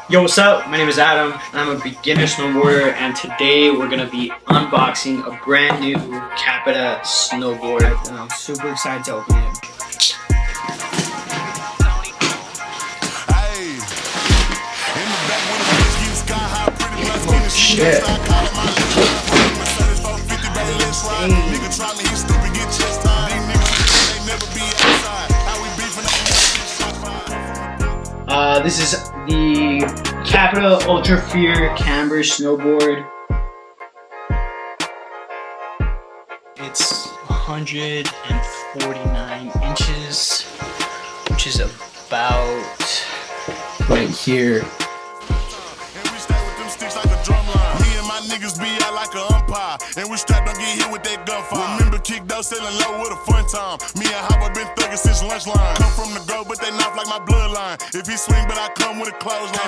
Yo, what's up? My name is Adam. I'm a beginner snowboarder, and today we're gonna be unboxing a brand new Capita snowboard, and I'm super excited to open it. Oh shit! This is the Capita ultrafear camber snowboard. It's 149 inches, which is about right here. Niggas be out like an umpire, and we strapped don't get hit with that gunfire. Remember kicked out selling low with a fun time. Me and Hopper been thugging since lunchline. Come from the go, but they knock like my bloodline. If he swing, but I come with a clothesline.